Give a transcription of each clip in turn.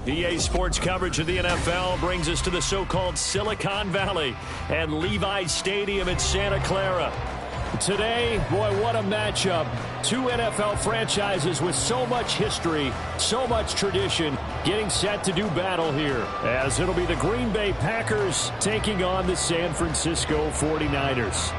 EA Sports coverage of the NFL brings us to the so-called Silicon Valley and Levi's Stadium in Santa Clara. Today, boy, what a matchup. Two NFL franchises with so much history, so much tradition, getting set to do battle here, as it'll be the Green Bay Packers taking on the San Francisco 49ers.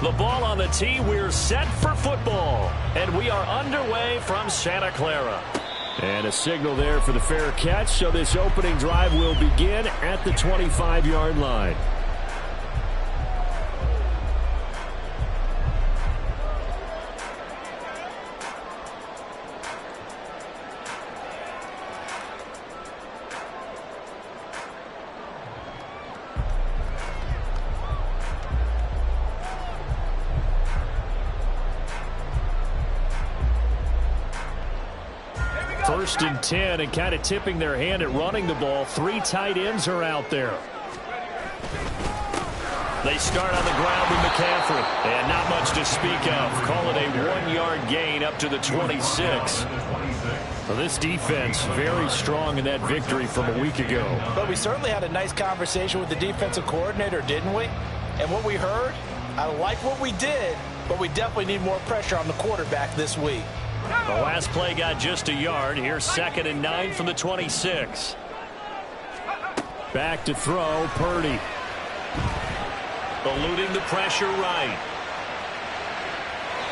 The ball on the tee, we're set for football. And we are underway from Santa Clara. And a signal there for the fair catch, so this opening drive will begin at the 25-yard line. First and 10, and kind of tipping their hand at running the ball. Three tight ends are out there. They start on the ground with McCaffrey. And not much to speak of. Call it a 1-yard gain up to the 26. Well, this defense very strong in that victory from a week ago. But we certainly had a nice conversation with the defensive coordinator, didn't we? And what we heard, I like what we did, but we definitely need more pressure on the quarterback this week. The last play got just a yard. Here's 2nd and 9 from the 26. Back to throw, Purdy. Eluding the pressure right.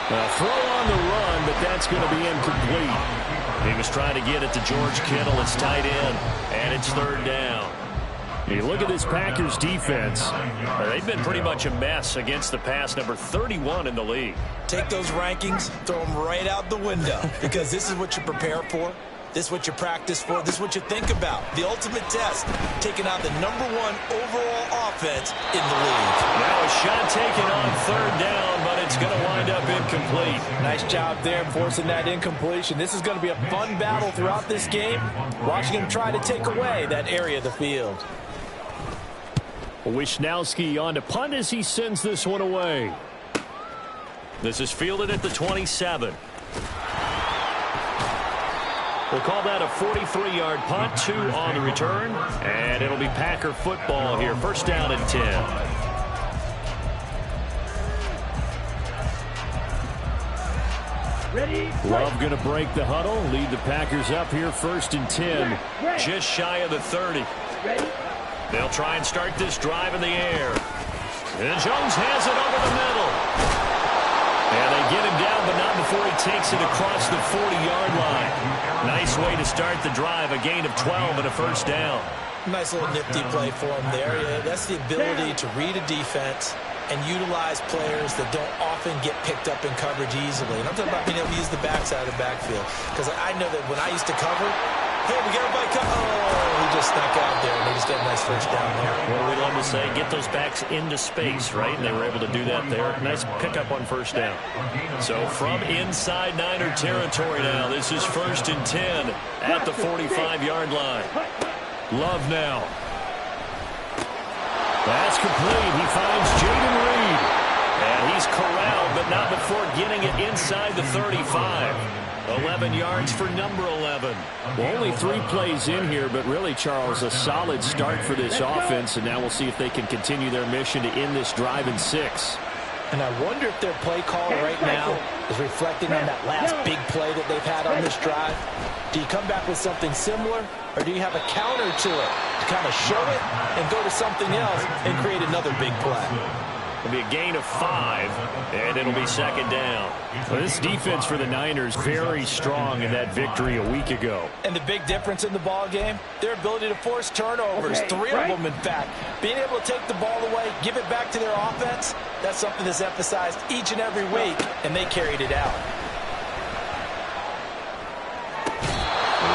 A throw on the run, but that's going to be incomplete. He was trying to get it to George Kittle. It's tight end, and it's 3rd down. You look at this Packers defense. They've been pretty much a mess against the pass, number 31 in the league. Take those rankings, throw them right out the window, because this is what you prepare for. This is what you practice for. This is what you think about. The ultimate test, taking out the #1 overall offense in the league. Now a shot taken on third down, but it's going to wind up incomplete. Nice job there forcing that incompletion. This is going to be a fun battle throughout this game, watching him try to take away that area of the field. Wishnowski on to punt as he sends this one away. This is fielded at the 27. We'll call that a 43-yard punt, 2 on the return, and it'll be Packer football here. First down and 10. Love going to break the huddle, lead the Packers up here, first and 10, just shy of the 30. They'll try and start this drive in the air. And Jones has it over the middle. And they get him down, but not before he takes it across the 40-yard line. Nice way to start the drive, a gain of 12 and a first down. Nice little nifty play for him there. Yeah, that's the ability to read a defense and utilize players that don't often get picked up in coverage easily. And I'm talking about being able to use the backside of the backfield. Because I know that when I used to cover, hey, we got everybody he just snuck out there, and they just got a nice first down there. What do we love to say? Get those backs into space, right? And they were able to do that there. Nice pickup on first down. So from inside Niner territory now, this is first and 10 at the 45-yard line. Love now. That's complete. He finds Jayden Reed. And he's corralled, but not before getting it inside the 35. 11 yards for number 11. Well, only 3 plays in here, but really, Charles, a solid start for this offense, and now we'll see if they can continue their mission to end this drive in 6. And I wonder if their play caller right now is reflecting on that last big play that they've had on this drive. Do you come back with something similar, or do you have a counter to it to kind of show it and go to something else and create another big play? It'll be a gain of 5, and it'll be second down. Well, this defense for the Niners very strong in that victory a week ago. And the big difference in the ball game, their ability to force turnovers, 3 of them in fact. Being able to take the ball away, give it back to their offense, that's something that's emphasized each and every week, and they carried it out.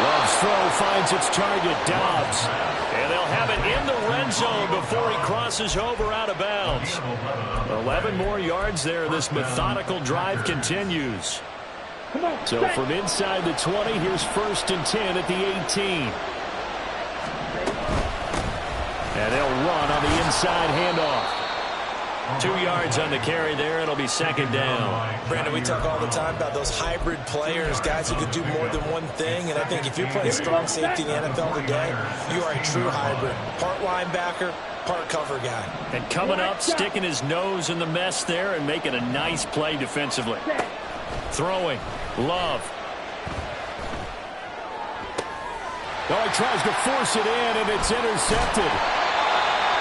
Love's throw finds its target, Dobbs. And they'll have it in the red zone before he crosses over out of bounds. 11 more yards there. This methodical drive continues. So from inside the 20, here's first and 10 at the 18. And they'll run on the inside handoff. 2 yards on the carry there. It'll be second down. Brandon, we talk all the time about those hybrid players, guys who could do more than one thing. And I think if you're playing strong safety in the NFL today, you are a true hybrid. Part linebacker, part cover guy. And coming up, sticking his nose in the mess there and making a nice play defensively. Throwing. Love. Oh, he tries to force it in, and it's intercepted.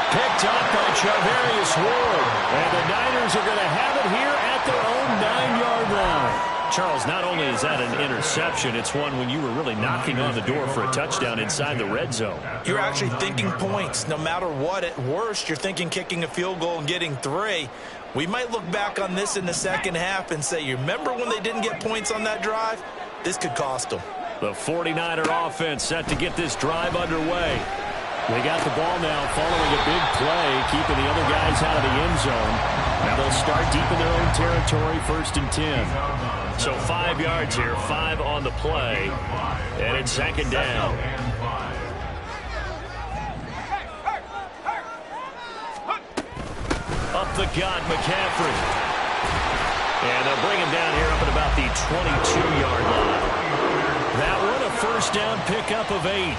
Picked up by Charvarius Ward. And the Niners are going to have it here at their own 9-yard line. Charles, not only is that an interception, it's one when you were really knocking on the door for a touchdown inside the red zone. You're actually thinking points. No matter what, at worst, you're thinking kicking a field goal and getting 3. We might look back on this in the second half and say, you remember when they didn't get points on that drive? This could cost them. The 49er offense set to get this drive underway. They got the ball now following a big play, keeping the other guys out of the end zone. Now they'll start deep in their own territory, first and 10. So 5 yards here, 5 on the play, and it's second down. Up the gut, McCaffrey. And they'll bring him down here up at about the 22-yard line. That one, a first down pickup of 8.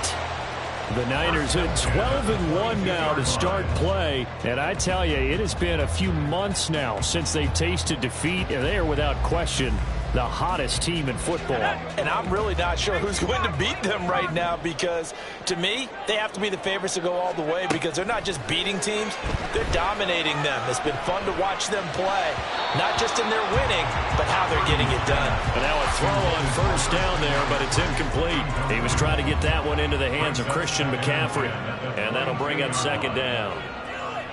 The Niners at 12-1 now to start play. And I tell you, it has been a few months now since they've tasted defeat, and they are without question the hottest team in football. And I'm really not sure who's going to beat them right now, because to me, they have to be the favorites to go all the way, because they're not just beating teams, they're dominating them. It's been fun to watch them play, not just in their winning, but how they're getting it done. And now a throw on first down there, but it's incomplete. He was trying to get that one into the hands of Christian McCaffrey, and that'll bring up second down.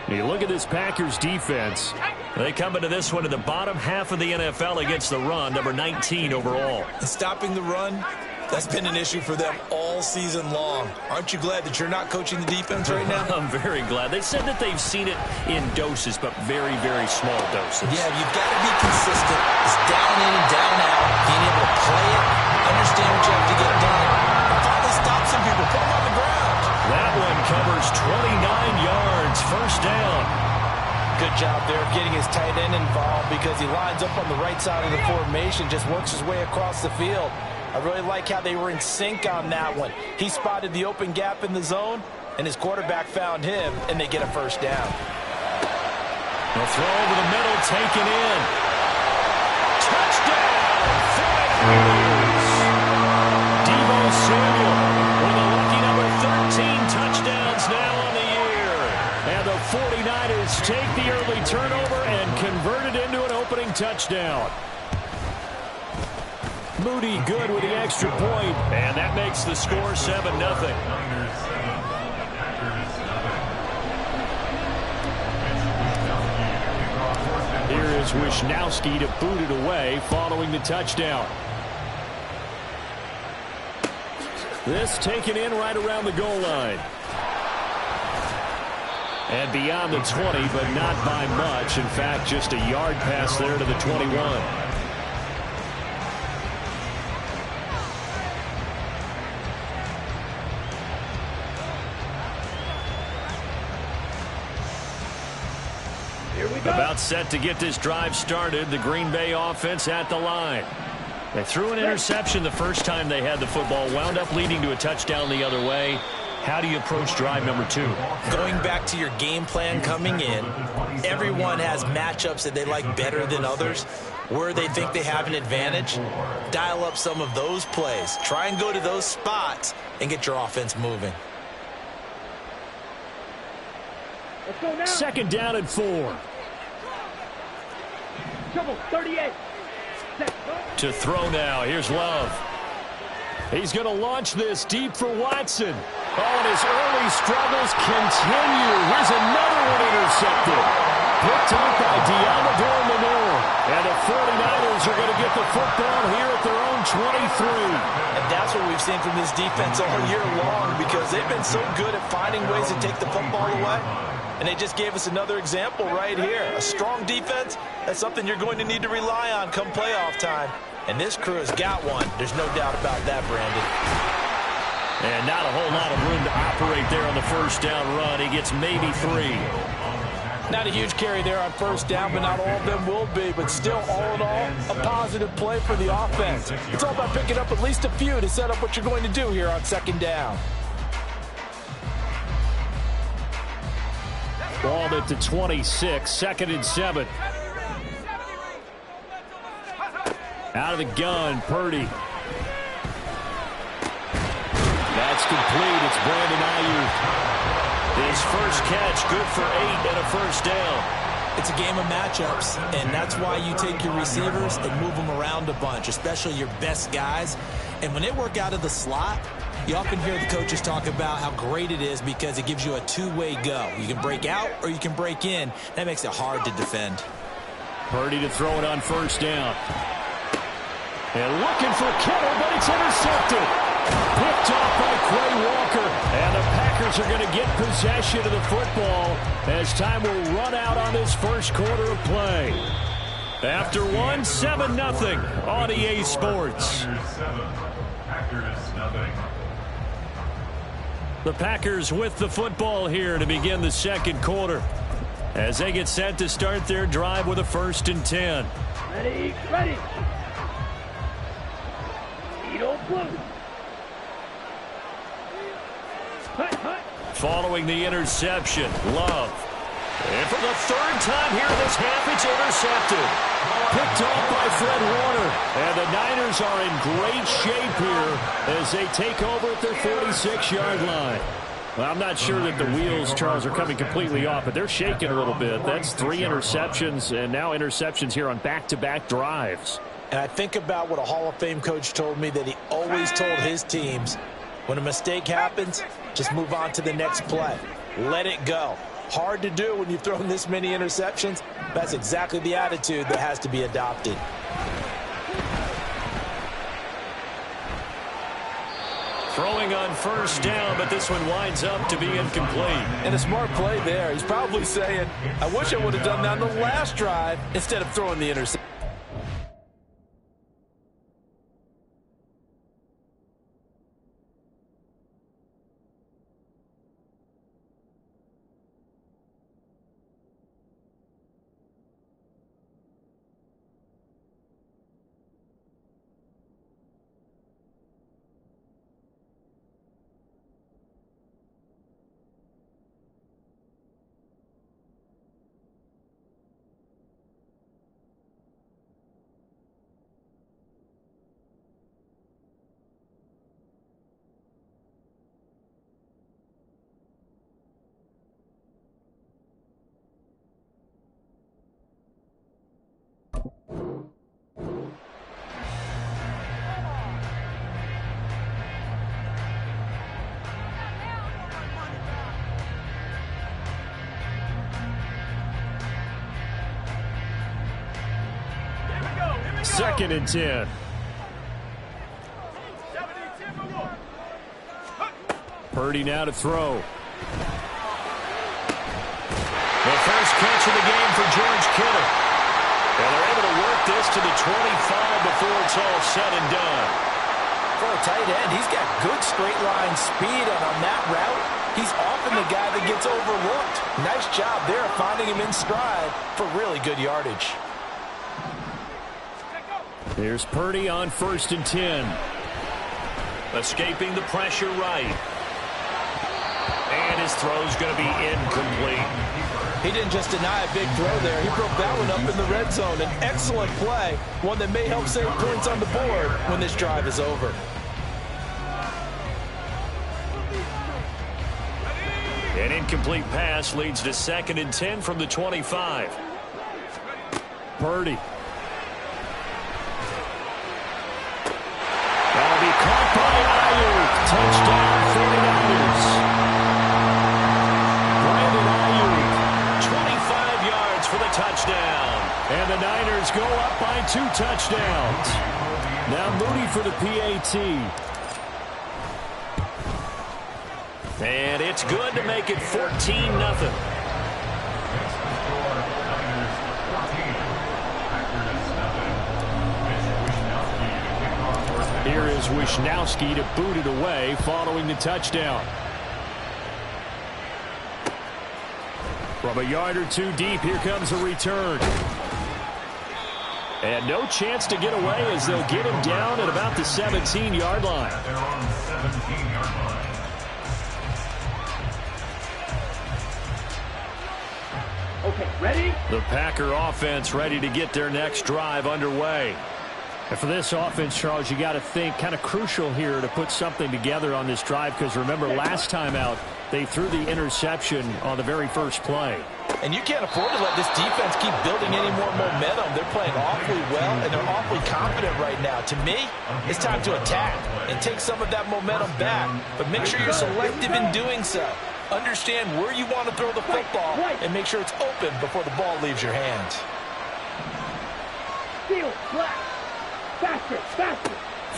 You look at this Packers defense. They come into this one in the bottom half of the NFL against the run, number 19 overall. And stopping the run That's been an issue for them all season long. Aren't you glad that you're not coaching the defense right now? I'm very glad. They said that they've seen it in doses, but very, very small doses. Yeah, you've got to be consistent. It's down in and down out. Being able to play it, understand what you have to get done, and finally stop some people, put them on the ground. That one covers 29 yards, first down. Good job there of getting his tight end involved because he lines up on the right side of the formation, just works his way across the field. I really like how they were in sync on that one. He spotted the open gap in the zone, and his quarterback found him, and they get a first down. The throw over the middle, taken in. Touchdown, 49ers. Deebo Samuel with a lucky number 13 touchdowns now on the year. And the 49ers take the early turnover and convert it into an opening touchdown. Moody good with the extra point, and that makes the score 7-0. Here is Wisnowski to boot it away following the touchdown. This taken in right around the goal line. And beyond the 20, but not by much. In fact, just a yard pass there to the 21. About set to get this drive started. The Green Bay offense at the line. They threw an interception the first time they had the football. Wound up leading to a touchdown the other way. How do you approach drive number 2? Going back to your game plan coming in, everyone has matchups that they like better than others. Where they think they have an advantage, dial up some of those plays. Try and go to those spots and get your offense moving. Let's go now. Second down and 4. Trouble, 38. To throw now. Here's Love. He's going to launch this deep for Watson. Oh, and his early struggles continue. Here's another one intercepted. Picked up by Diamador Lenore. And the 49ers are going to get the football here at their own 23. And that's what we've seen from this defense all year long because they've been so good at finding ways to take the football away. And they just gave us another example right here. A strong defense, that's something you're going to need to rely on come playoff time. And this crew has got one. There's no doubt about that, Brandon. And not a whole lot of room to operate there on the first down run. He gets maybe 3. Not a huge carry there on first down, but not all of them will be. But still, all in all, a positive play for the offense. It's all about picking up at least a few to set up what you're going to do here on second down. Ball at the 26, 2nd and 7. Out of the gun, Purdy. That's complete. It's Brandon Ayuk. His first catch, good for 8 and a first down. It's a game of matchups, and that's why you take your receivers and move them around a bunch, especially your best guys. And when they work out of the slot, you often hear the coaches talk about how great it is because it gives you a two-way go. You can break out or you can break in. That makes it hard to defend. Purdy to throw it on first down. And looking for Kittle, but it's intercepted. Picked off by Quay Walker. And the Packers are going to get possession of the football as time will run out on this first quarter of play. After 7-0 on EA Sports. The Packers with the football here to begin the second quarter as they get set to start their drive with a 1st and 10. Ready, ready. Edo blue. Hut, hut. Following the interception, Love. And for the 3rd time here in this half, it's intercepted. Picked off by Fred Warner. And the Niners are in great shape here as they take over at their 46-yard line. Well, I'm not sure that the wheels, Charles, are coming completely off, but they're shaking a little bit. That's 3 interceptions, and now interceptions here on back-to-back drives. And I think about what a Hall of Fame coach told me that he always told his teams, when a mistake happens, just move on to the next play. Let it go. Hard to do when you've thrown this many interceptions. That's exactly the attitude that has to be adopted. Throwing on first down, but this one winds up to be incomplete. And a smart play there. He's probably saying, I wish I would have done that on the last drive instead of throwing the interception. Second and 10. Purdy now to throw. The first catch of the game for George Kittle. And they're able to work this to the 25 before it's all said and done. For a tight end, he's got good straight line speed, and on that route, he's often the guy that gets overlooked. Nice job there finding him in stride for really good yardage. Here's Purdy on first and 10. Escaping the pressure right. And his throw's going to be incomplete. He didn't just deny a big throw there. He broke that one up in the red zone. An excellent play, one that may help save points on the board when this drive is over. An incomplete pass leads to second and 10 from the 25. Purdy. That'll be caught by Ayuk. Touchdown 49ers. Brandon Ayuk, 25 yards for the touchdown. And the Niners go up by 2 touchdowns. Now Moody for the PAT. And it's good to make it 14-0. Here is Wisnowski to boot it away following the touchdown. From a yard or two deep, here comes a return. And no chance to get away as they'll get him down at about the 17-yard line. They're on the 17-yard line. Okay, ready? The Packer offense ready to get their next drive underway. And for this offense, Charles, you got to think kind of crucial here to put something together on this drive, because remember last time out they threw the interception on the very first play. And you can't afford to let this defense keep building any more momentum. They're playing awfully well, and they're awfully confident right now. To me, it's time to attack and take some of that momentum back, but make sure you're selective in doing so. Understand where you want to throw the football and make sure it's open before the ball leaves your hands. Field, flat. Faster, faster.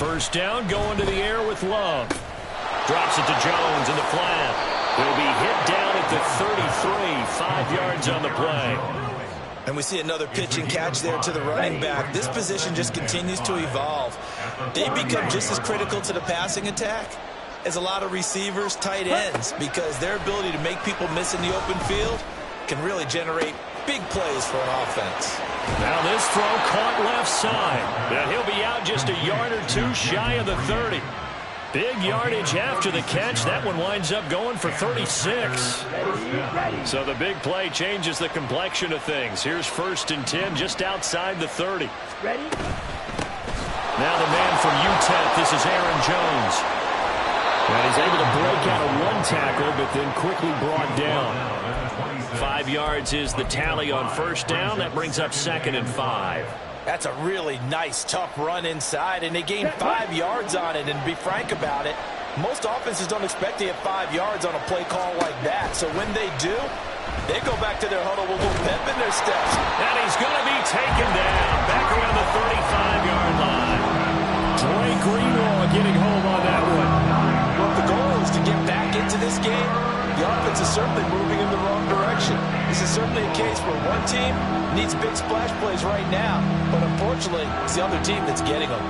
First down, going to the air with Love. Drops it to Jones in the flat. He'll be hit down at the 33, 5 yards on the play. And we see another pitch and catch there to the running back. This position just continues to evolve. They become just as critical to the passing attack as a lot of receivers, tight ends, because their ability to make people miss in the open field can really generate big plays for an offense. Now this throw caught left side. And he'll be out just a yard or two shy of the 30. Big yardage after the catch. That one winds up going for 36. So the big play changes the complexion of things. Here's first and 10 just outside the 30. Ready? Now the man from UTEP, this is Aaron Jones. And he's able to break out of one tackle, but then quickly brought down. 5 yards is the tally on first down. That brings up second and 5. That's a really nice, tough run inside, and they gained 5 yards on it. And to be frank about it, most offenses don't expect to get 5 yards on a play call like that. So when they do, they go back to their huddle with a little pep in their steps. And he's going to be taken down back around the 35-yard line. Dre Greenlaw getting home on that one. to this game, the offense is certainly moving in the wrong direction. This is certainly a case where one team needs big splash plays right now, but unfortunately, it's the other team that's getting them.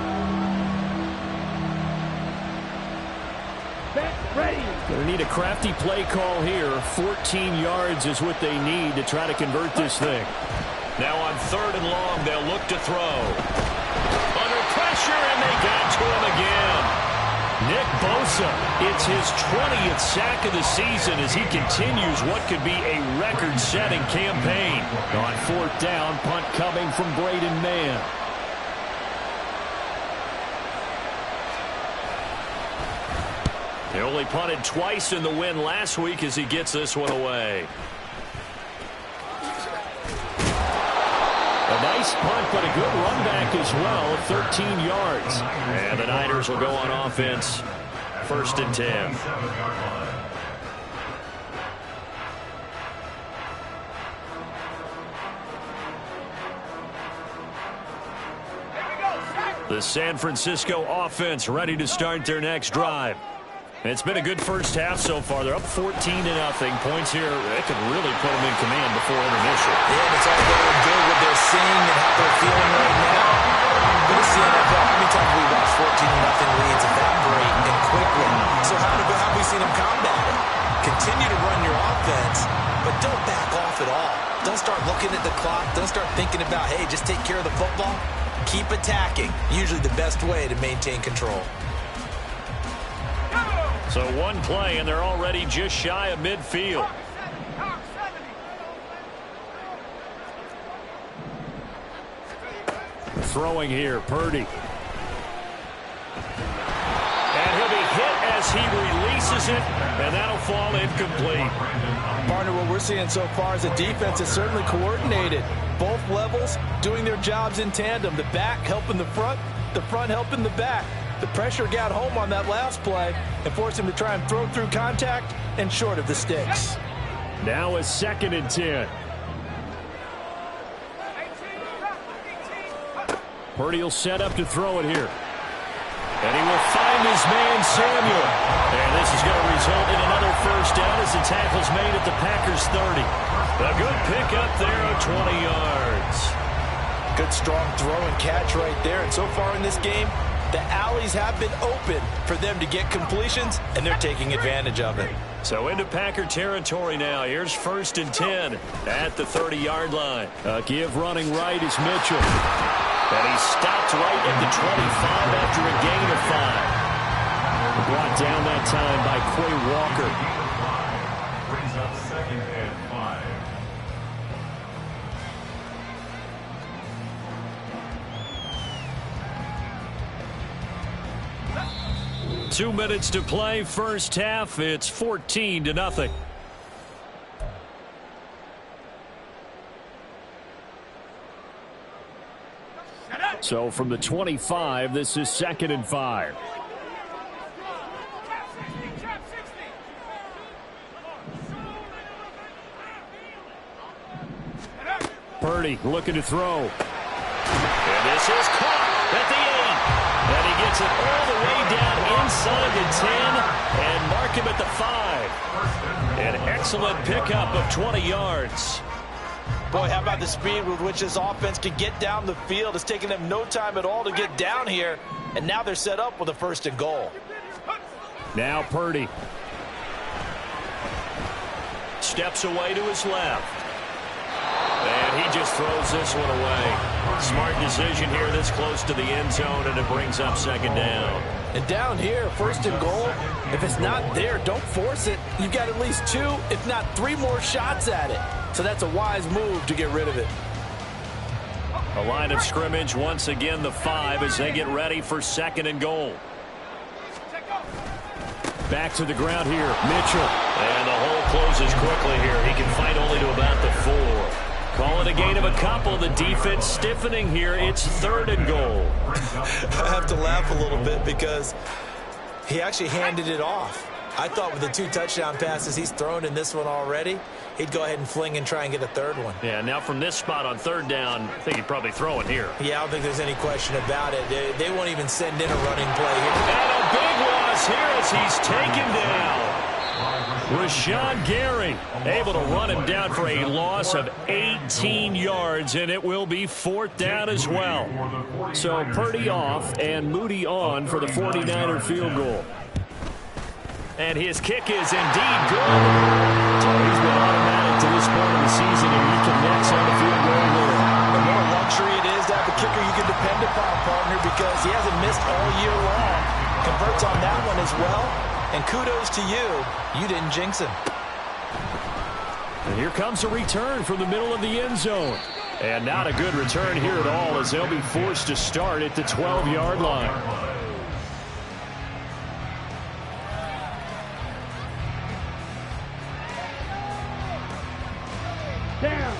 Ready. They need a crafty play call here. 14 yards is what they need to try to convert this thing. Now on 3rd and long, they'll look to throw. Under pressure, and they got to him again. Nick Bosa, it's his 20th sack of the season as he continues what could be a record-setting campaign. On 4th down, punt coming from Braden Mann. They only punted twice in the win last week as he gets this one away. A nice punt, but a good run back as well, 13 yards. And the Niners will go on offense, 1st and 10. The San Francisco offense ready to start their next drive. It's been a good first half so far. They're up 14-0. Points here, they could really put them in command before intermission. Yeah, and it's all very good what they're seeing and how they're feeling right now. But it's the NFL. How many times we watch 14-0 leads evaporate and quickly? So how have we seen them combat it? Continue to run your offense, but don't back off at all. Don't start looking at the clock. Don't start thinking about, hey, just take care of the football. Keep attacking. Usually the best way to maintain control. So one play, and they're already just shy of midfield. Throwing here, Purdy. And he'll be hit as he releases it, and that'll fall incomplete. Partner, what we're seeing so far is the defense is certainly coordinated. Both levels doing their jobs in tandem. The back helping the front helping the back. The pressure got home on that last play and forced him to try and throw through contact and short of the sticks. Now a 2nd and 10. Purdy will set up to throw it here. And he will find his man Samuel. And this is going to result in another 1st down as the tackle's made at the Packers 30. A good pickup there of 20 yards. Good strong throw and catch right there. And so far in this game, the alleys have been open for them to get completions, and they're taking advantage of it. So into Packer territory now. Here's 1st and 10 at the 30-yard line. A give running right is Mitchell. And he stopped right at the 25 after a gain of 5. Brought down that time by Quay Walker. Brings up 2nd and 5. 2 minutes to play, 1st half. It's 14-0. So from the 25, this is 2nd and 5. Purdy looking to throw. And this is caught at the 8. And he gets it all the way down inside the 10 and mark him at the 5. An excellent pickup of 20 yards. Boy, how about the speed with which this offense can get down the field? It's taken them no time at all to get down here, and now they're set up with a 1st and goal. Now Purdy. Steps away to his left. And he just throws this one away. Smart decision here this close to the end zone, and it brings up 2nd down. And down here, 1st and goal, if it's not there, don't force it. You've got at least 2, if not 3 more shots at it. So that's a wise move to get rid of it. A line of scrimmage, once again the 5 as they get ready for 2nd and goal. Back to the ground here, Mitchell. And the hole closes quickly here. He can fight only to about the 4. Call it a gain of a couple. The defense stiffening here. It's 3rd and goal. I have to laugh a little bit because he actually handed it off. I thought with the 2 touchdown passes he's thrown in this one already, he'd go ahead and fling and try and get a 3rd one. Yeah, now from this spot on 3rd down, I think he'd probably throw it here. Yeah, I don't think there's any question about it. They won't even send in a running play here. And a big loss here as he's taken down. Rashawn Gary able to run him down for a loss of 18 yards, and it will be 4th down as well. So Purdy off and Moody on for the 49er field goal. And his kick is indeed good. So he's been automatic to this point of the season, and he connects on the field goal there. The more luxury it is to have a kicker you can depend upon, partner, because he hasn't missed all year long. Converts on that one as well. And kudos to you. You didn't jinx him. And here comes a return from the middle of the end zone. And not a good return here at all, as they'll be forced to start at the 12-yard line.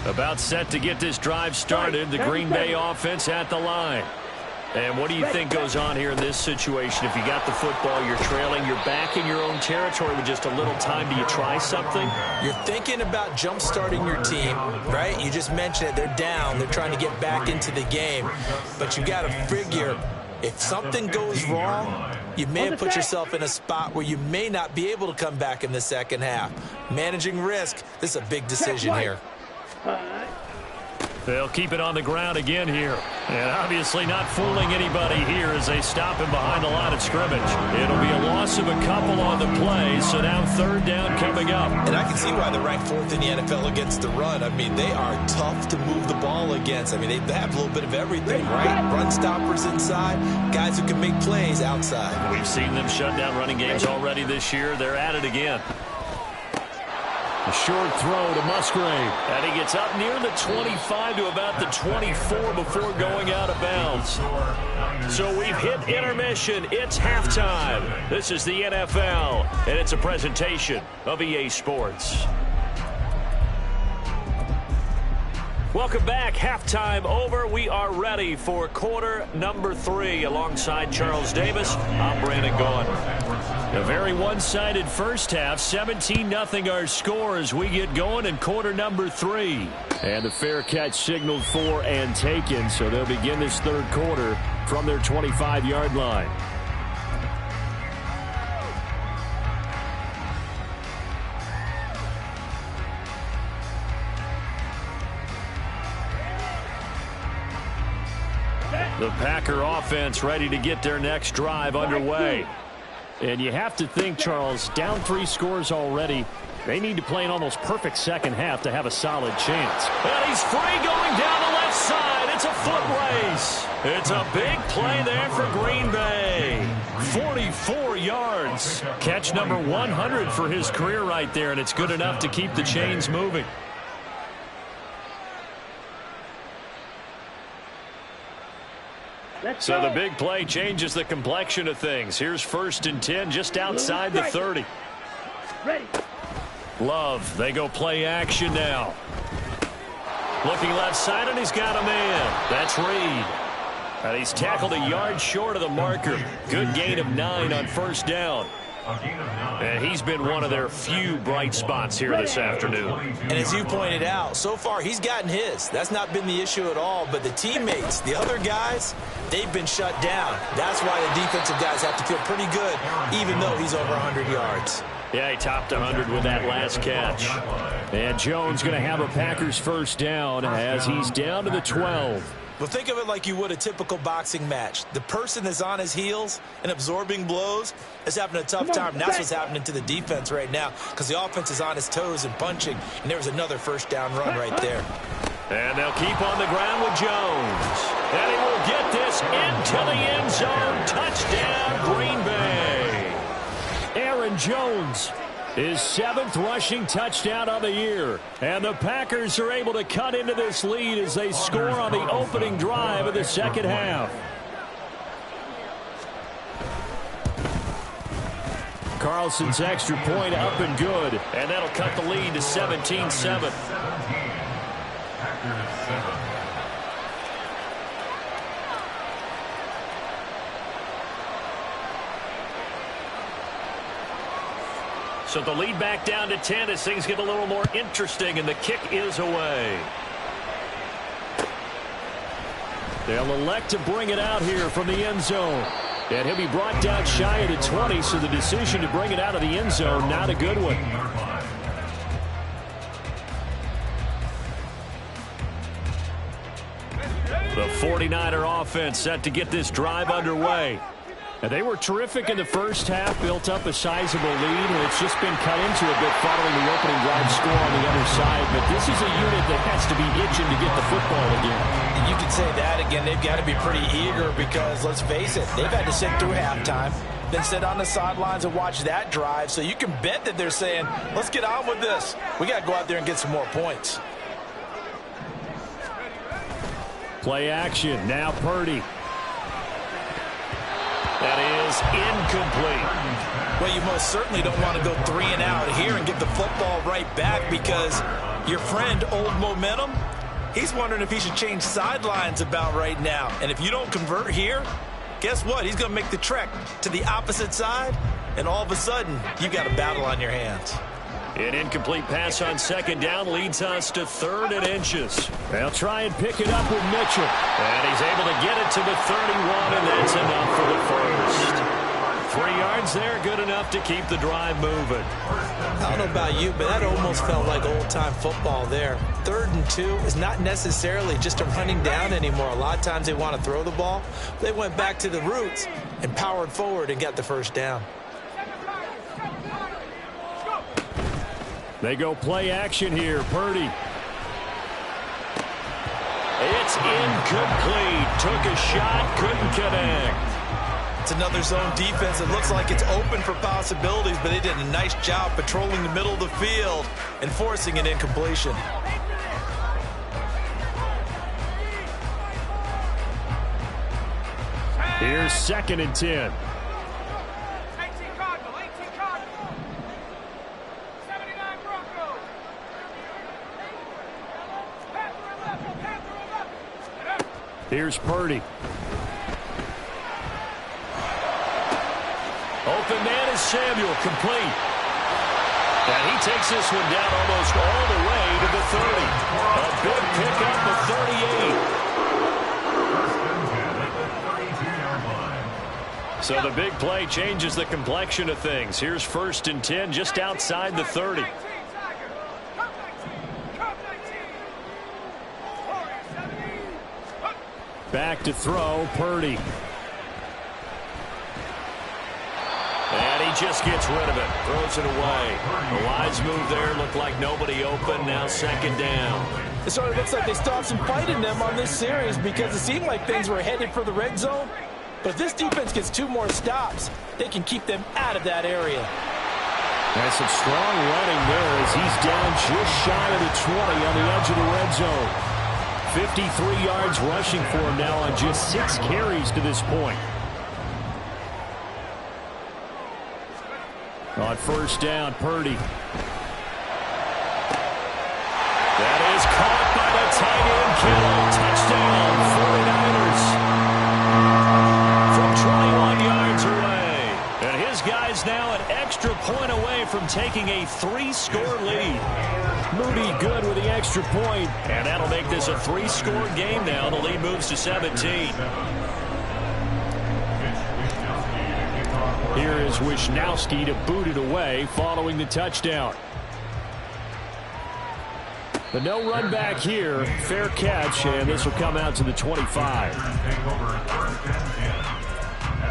About set to get this drive started. The Green Bay offense at the line. And what do you think goes on here in this situation? If you got the football, you're trailing, you're back in your own territory with just a little time. Do you try something? You're thinking about jump-starting your team, right? You just mentioned it. They're down. They're trying to get back into the game. But you got to figure, if something goes wrong, you may have put yourself in a spot where you may not be able to come back in the second half. Managing risk, this is a big decision here. They'll keep it on the ground again here. And obviously not fooling anybody here as they stop him behind the line of scrimmage. It'll be a loss of a couple on the play, so now 3rd down coming up. And I can see why they're ranked 4th in the NFL against the run. I mean, they are tough to move the ball against. I mean, they have a little bit of everything, right? Run stoppers inside, guys who can make plays outside. We've seen them shut down running games already this year. They're at it again. A short throw to Musgrave. And he gets up near the 25 to about the 24 before going out of bounds. So we've hit intermission. It's halftime. This is the NFL, and it's a presentation of EA Sports. Welcome back. Halftime over. We are ready for quarter number 3. Alongside Charles Davis, I'm Brandon Gaughan. A very one-sided first half. 17-0 our score as we get going in quarter number 3. And the fair catch signaled for and taken. So they'll begin this 3rd quarter from their 25-yard line. The Packer offense ready to get their next drive underway. And you have to think, Charles, down 3 scores already. They need to play an almost perfect second half to have a solid chance. And he's free going down the left side. It's a foot race. It's a big play there for Green Bay. 44 yards. Catch number 100 for his career right there, and it's good enough to keep the chains moving. So the big play changes the complexion of things. Here's 1st and 10 just outside the 30. Love, they go play action now. Looking left side, and he's got a man. That's Reed. And he's tackled a yard short of the marker. Good gain of 9 on 1st down. And he's been one of their few bright spots here this afternoon. And as you pointed out, so far he's gotten his. That's not been the issue at all. But the teammates, the other guys, they've been shut down. That's why the defensive guys have to feel pretty good, even though he's over 100 yards. Yeah, he topped 100 with that last catch. And Jones going to have a Packers 1st down as he's down to the 12. Well, think of it like you would a typical boxing match. The person that's on his heels and absorbing blows is having a tough time. And that's what's happening to the defense right now because the offense is on his toes and punching. And there was another 1st down run right there. And they'll keep on the ground with Jones. And he will get this into the end zone. Touchdown, Green Bay. Aaron Jones, his 7th rushing touchdown of the year. And the Packers are able to cut into this lead as they score on the opening drive of the second half. Carlson's extra point up and good. And that'll cut the lead to 17-7. So the lead back down to 10 as things get a little more interesting, and the kick is away. They'll elect to bring it out here from the end zone. And he'll be brought down shy of the 20, so the decision to bring it out of the end zone, not a good one. The 49er offense set to get this drive underway. And they were terrific in the first half, built up a sizable lead, and it's just been cut into a bit following the opening drive score on the other side. But this is a unit that has to be itching to get the football again. You can say that again. They've got to be pretty eager because, let's face it, they've had to sit through halftime, then sit on the sidelines and watch that drive. So you can bet that they're saying, let's get on with this. We got to go out there and get some more points. Play action. Now Purdy. That is incomplete. Well, you most certainly don't want to go 3 and out here and get the football right back because your friend, Old Momentum, he's wondering if he should change sidelines about right now. And if you don't convert here, guess what? He's going to make the trek to the opposite side, and all of a sudden, you got a battle on your hands. An incomplete pass on second down leads us to 3rd and inches. They'll try and pick it up with Mitchell. And he's able to get it to the 31, and that's enough for the first. 3 yards there, good enough to keep the drive moving. I don't know about you, but that almost felt like old-time football there. 3rd and 2 is not necessarily just a running down anymore. A lot of times they want to throw the ball. They went back to the roots and powered forward and got the first down. They go play action here. Purdy. It's incomplete. Took a shot, couldn't connect. It's another zone defense. It looks like it's open for possibilities, but they did a nice job patrolling the middle of the field and forcing an incompletion. Here's 2nd and 10. Here's Purdy. Open man is Samuel, complete. And he takes this one down almost all the way to the 30. A big pickup of 38. So the big play changes the complexion of things. Here's 1st and 10 just outside the 30. Back to throw, Purdy. And he just gets rid of it. Throws it away. A wise move there. Looked like nobody open. Now 2nd down. It sort of looks like they still have some fight in them on this series because it seemed like things were headed for the red zone. But if this defense gets 2 more stops, they can keep them out of that area. That's some strong running there as he's down just shy of the 20 on the edge of the red zone. 53 yards rushing for him now on just 6 carries to this point. On 1st down, Purdy. That is caught by the tight end, Kittle. Touchdown, 49ers. From 21 yards away. And his guys now an extra point away from taking a 3-score lead. Moody good with the extra point, and that'll make this a 3-score game now. The lead moves to 17. Here is Wisnowski to boot it away following the touchdown. The no run back here, fair catch, and this will come out to the 25. At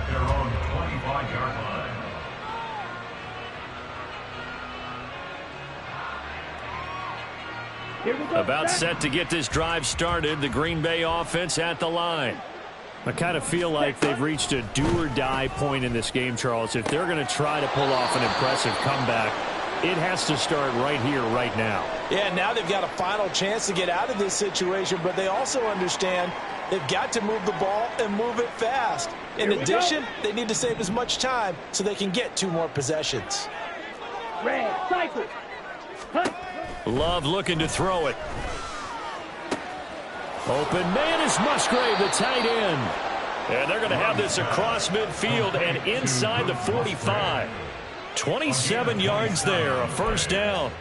their own 25-yard line. About set to get this drive started. The Green Bay offense at the line. I kind of feel like they've reached a do-or-die point in this game, Charles. If they're going to try to pull off an impressive comeback, it has to start right here, right now. Yeah, now they've got a final chance to get out of this situation, but they also understand they've got to move the ball and move it fast. In addition, they need to save as much time so they can get 2 more possessions. Red, cycle. Hunt. Love looking to throw it. Open man is Musgrave, the tight end. And they're going to have this across midfield and inside the 45. 27 yards there, a 1st down.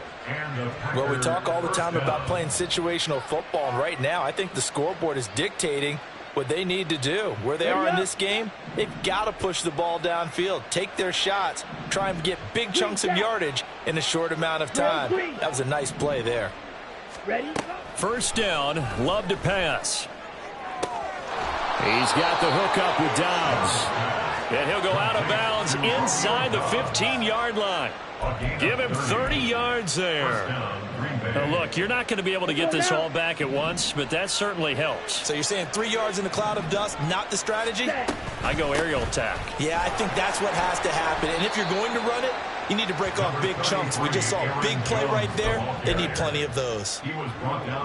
Well, we talk all the time about playing situational football, and right now I think the scoreboard is dictating what they need to do. Where they are in this game, they've got to push the ball downfield, take their shots, try and get big chunks of yardage in a short amount of time. That was a nice play there. Ready? 1st down, Love to pass. He's got the hook up with Dobbs. And he'll go out of bounds inside the 15-yard line. Give him 30 yards there. Now, look, you're not going to be able to get this all back at once, but that certainly helps. So you're saying 3 yards in the cloud of dust, not the strategy? I go aerial attack. Yeah, I think that's what has to happen. And if you're going to run it, you need to break off big chunks. We just saw a big play right there. They need plenty of those.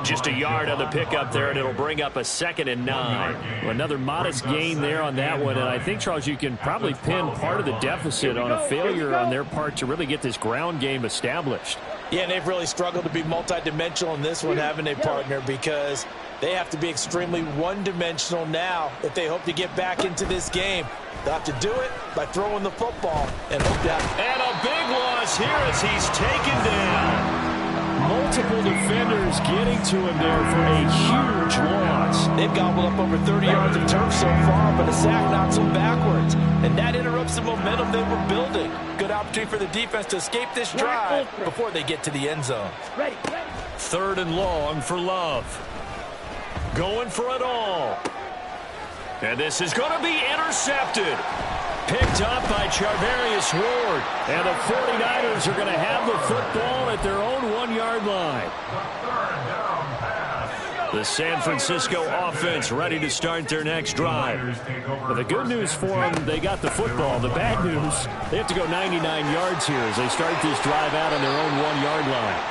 Just a yard on the pickup there, and it'll bring up a 2nd and 9. Another modest gain there on that one, and I think, Charles, you can probably pin part of the deficit on a failure on their part to really get this ground game established. Yeah, and they've really struggled to be multidimensional in this one, haven't they, partner? Because they have to be extremely one-dimensional now if they hope to get back into this game. They'll have to do it by throwing the football and hope that. And a big loss here as he's taken down. Multiple defenders getting to him there for a huge loss. They've gobbled up over 30 yards of turf so far, but a sack knocks them backwards. And that interrupts the momentum they were building. Good opportunity for the defense to escape this drive before they get to the end zone. Ready. 3rd and long for Love. Going for it all. And this is going to be intercepted. Picked up by Charvarius Ward. And the 49ers are going to have the football at their own 1-yard line. The San Francisco offense ready to start their next drive. But the good news for them, they got the football. The bad news, they have to go 99 yards here as they start this drive out on their own 1-yard line.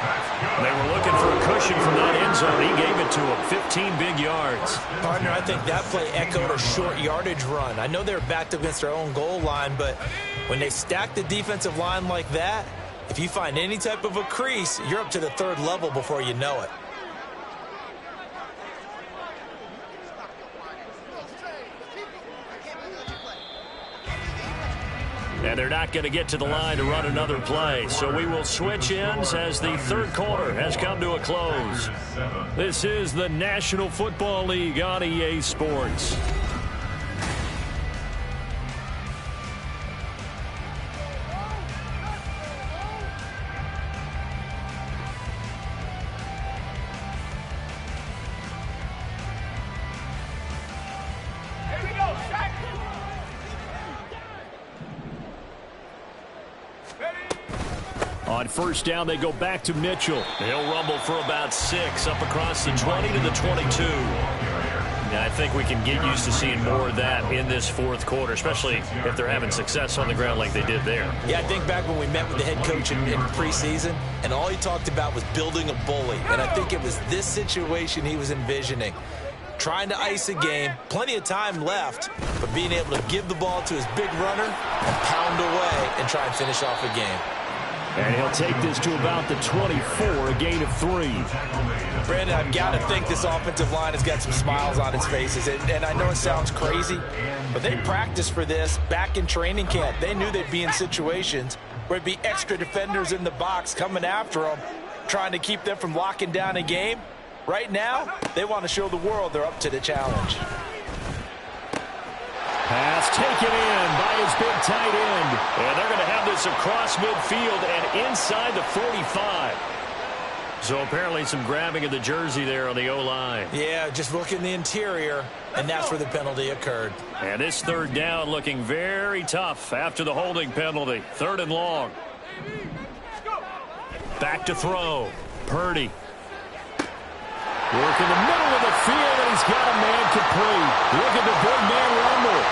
They were looking for a cushion from that end zone. He gave it to them, 15 big yards. Partner, I think that play echoed a short yardage run. I know they were backed up against their own goal line, but when they stack the defensive line like that, if you find any type of a crease, you're up to the 3rd level before you know it. And they're not going to get to the line to run another play. So we will switch ends as the 3rd quarter has come to a close. This is the National Football League on EA Sports. On 1st down, they go back to Mitchell. He'll rumble for about 6 up across the 20 to the 22. Yeah, I think we can get used to seeing more of that in this 4th quarter, especially if they're having success on the ground like they did there. Yeah, I think back when we met with the head coach in preseason, and all he talked about was building a bully. And I think it was this situation he was envisioning. Trying to ice a game, plenty of time left, but being able to give the ball to his big runner and pound away and try and finish off a game. And he'll take this to about the 24, a gain of 3. Brandon, I've got to think this offensive line has got some smiles on its faces. And I know it sounds crazy, but they practiced for this back in training camp. They knew they'd be in situations where it'd be extra defenders in the box coming after them, trying to keep them from locking down a game. Right now, they want to show the world they're up to the challenge. Pass taken in by his big tight end. And they're going to have this across midfield and inside the 45. So apparently some grabbing of the jersey there on the O-line. Yeah, just look in the interior, and that's where the penalty occurred. And this 3rd down looking very tough after the holding penalty. 3rd and long. Back to throw. Purdy. Work in the middle of the field, and he's got a man complete. Look at the big man rumble.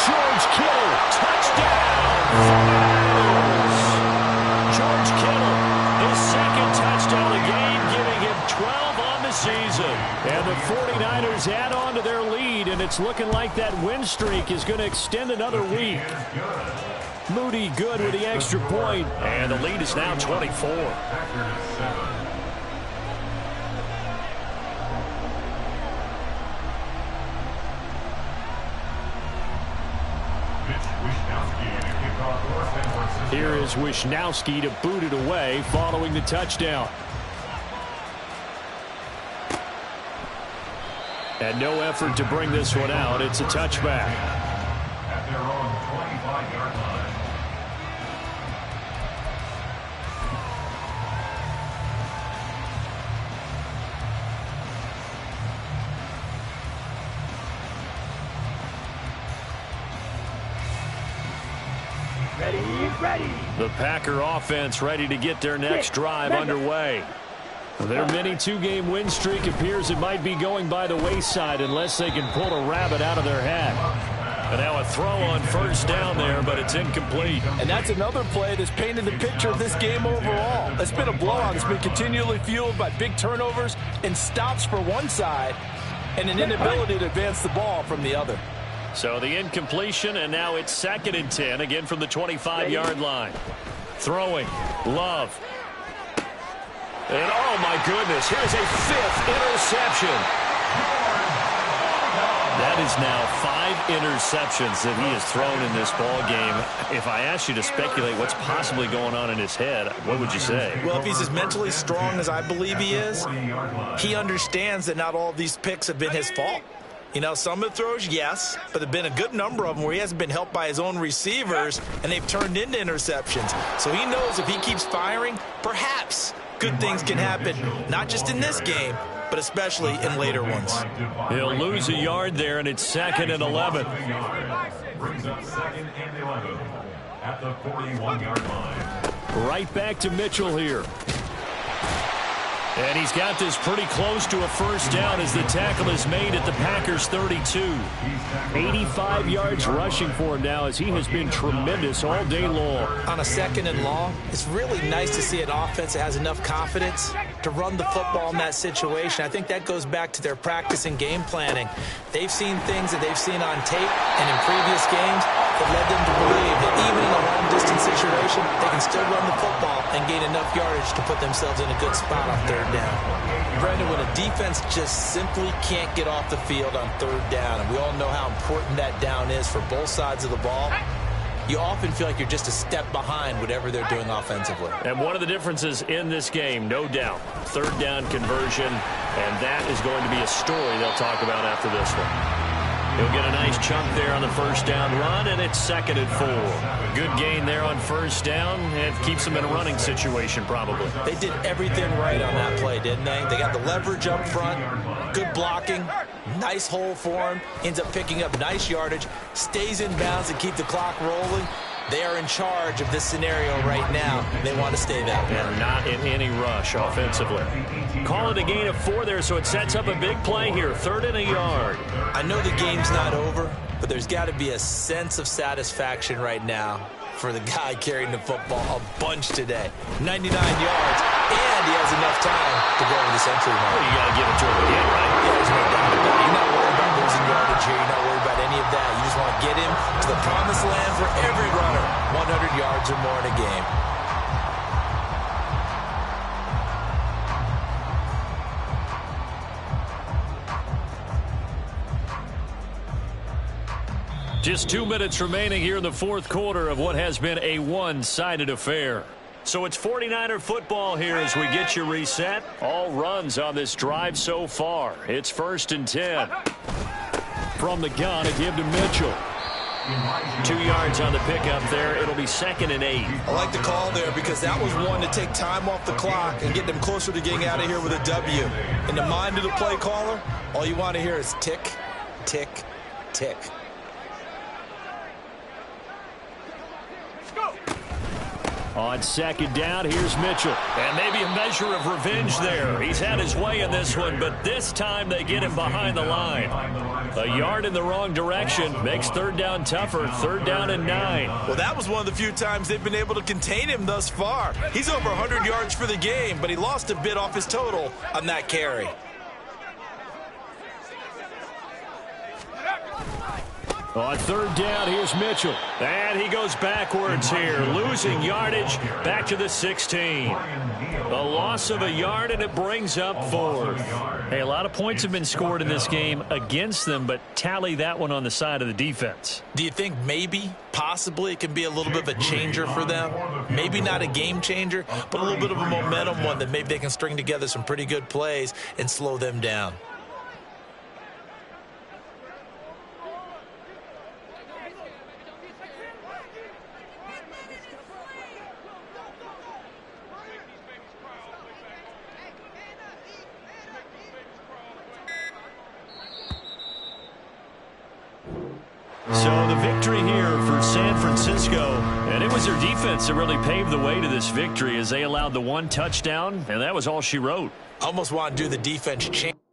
George Kittle, touchdown. George Kittle, his 2nd touchdown of the game, giving him 12 on the season. And the 49ers add on to their lead, and it's looking like that win streak is going to extend another week. Moody good with the extra point, and the lead is now 24. Here is Wishnowsky to boot it away following the touchdown. And no effort to bring this one out. It's a touchback. At their own 25-yard line. Ready. The Packer offense ready to get their next drive underway. Their mini two-game win streak appears it might be going by the wayside unless they can pull a rabbit out of their hat. And now a throw on first down there, but it's incomplete. And that's another play that's painted the picture of this game overall. It's been a blowout. It's been continually fueled by big turnovers and stops for one side and an inability to advance the ball from the other. So the incompletion, and now it's 2nd and 10, again from the 25-yard line. Throwing, Love. And oh my goodness, here's a 5th interception. That is now 5 interceptions that he has thrown in this ball game. If I asked you to speculate what's possibly going on in his head, what would you say? Well, if he's as mentally strong as I believe he is, he understands that not all of these picks have been his fault. You know, some of the throws, yes, but there have been a good number of them where he hasn't been helped by his own receivers, and they've turned into interceptions. So he knows if he keeps firing, perhaps good things can happen, not just in this game, but especially in later ones. He'll lose a yard there, and it's 2nd and 11. Brings up 2nd and 11 at the 41-yard line. Right back to Mitchell here. And he's got this pretty close to a first down as the tackle is made at the Packers' 32. 85 yards rushing for him now as he has been tremendous all day long. On a 2nd and long, it's really nice to see an offense that has enough confidence to run the football in that situation. I think that goes back to their practice and game planning. They've seen things that they've seen on tape and in previous games that led them to believe that even in a long-distance situation, they can still run the football and gain enough yardage to put themselves in a good spot on 3rd down. Brandon, when a defense just simply can't get off the field on 3rd down, and we all know how important that down is for both sides of the ball, you often feel like you're just a step behind whatever they're doing offensively. And one of the differences in this game, no doubt, 3rd down conversion, and that is going to be a story they'll talk about after this one. He'll get a nice chunk there on the first down run, and it's 2nd and 4. Good gain there on first down. It keeps them in a running situation, probably. They did everything right on that play, didn't they? They got the leverage up front, good blocking, nice hole for him, ends up picking up nice yardage, stays in bounds and keep the clock rolling. They are in charge of this scenario right now. They want to stay that way. And not in any rush offensively. Call it a gain of 4 there, so it sets up a big play here. 3rd and a yard. I know the game's not over, but there's got to be a sense of satisfaction right now for the guy carrying the football a bunch today. 99 yards, and he has enough time to go over the century mark. Well, you got to give it to him again, right? Yeah, there's no doubt about it. You're not worried about losing yardage here. You're not worried about any of that. You just want to get him to the promised land for every runner. 100 yards or more in a game. Just 2 minutes remaining here in the 4th quarter of what has been a one-sided affair. So it's 49er football here as we get you reset. All runs on this drive so far. It's 1st and 10. From the gun, a give to Mitchell. 2 yards on the pickup there. It'll be 2nd and 8. I like the call there because that was one to take time off the clock and get them closer to getting out of here with a W. In the mind of the play caller, all you want to hear is tick, tick, tick. On 2nd down, here's Mitchell. And maybe a measure of revenge there. He's had his way in this one, but this time they get him behind the line. A yard in the wrong direction makes 3rd down tougher. 3rd down and 9. Well, that was one of the few times they've been able to contain him thus far. He's over 100 yards for the game, but he lost a bit off his total on that carry. On 3rd down, here's Mitchell. And he goes backwards here, losing yardage back to the 16. A loss of a yard, and it brings up 4th. Hey, a lot of points have been scored in this game against them, but tally that one on the side of the defense. Do you think maybe, possibly, it can be a little bit of a changer for them? Maybe not a game changer, but a little bit of a momentum one that maybe they can string together some pretty good plays and slow them down. So the victory here for San Francisco, and it was their defense that really paved the way to this victory as they allowed the one touchdown, and that was all she wrote. Almost want to do the defense chant.